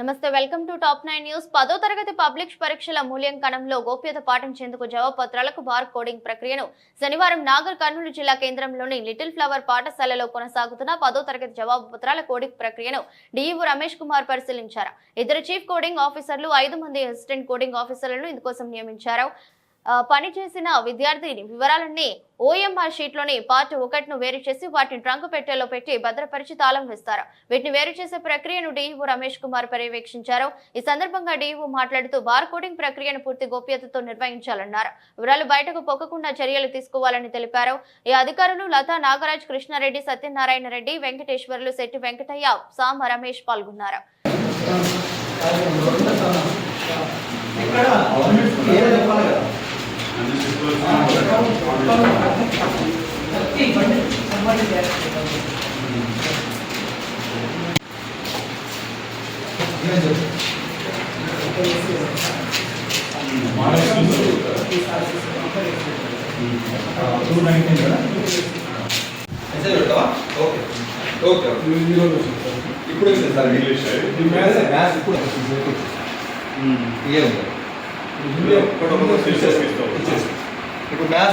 నమస్తే welcome to top 9 news 10వ తరగతి పబ్లిక్ పరీక్షల మూల్యాంకనంలో గోప్యత పాటించేందుకు జవాబు పత్రాలకు బార్ కోడింగ్ ప్రక్రియను శనివారం నాగర్ కర్నూలు జిల్లా కేంద్రంలోని లిటిల్ ఫ్లవర్ పాఠశాలలో కొనసాగుతున్న 10వ తరగతి జవాబు పత్రాల కోడింగ్ ప్రక్రియను డీఈఓ రమేష్ కుమార్ పరిశీలించారు. 2 చీఫ్ కోడింగ్ ఆఫీసర్లు 5 మంది అసిస్టెంట్ కోడింగ్ ఆఫీసర్లను ఇందుకోసం నియమించారు. పనిచేసిన విద్యార్థి వివరాలన్నీ ఓఎంఆర్ షీట్లోని పార్ట్ 1ను వేరు చేసి వాటిని ట్రంక్ పెట్టెలో పెట్టి భద్రపరిచి తాళం వేస్తారు. వీటిని వేరు చేసే ప్రక్రియను డీఈఓ రమేష్ కుమార్ పర్యవేక్షించారు. ఈ సందర్భంగా డీఈఓ మాట్లాడుతూ బార్ కోడింగ్ ప్రక్రియను పూర్తి గోప్యతతో నిర్వహించాలన్నారు. వివరాలు బయటకు పొక్కకుండా చర్యలు తీసుకోవాలని తెలిపారు. ఈ అధికారులు లతా, నాగరాజ్, కృష్ణారెడ్డి, సత్యనారాయణ రెడ్డి, వెంకటేశ్వర్లు, శెట్టి వెంకటయ్య, సామ రమేష్ పాల్గొన్నారు. ఇప్పుడు మ్యాథ్స్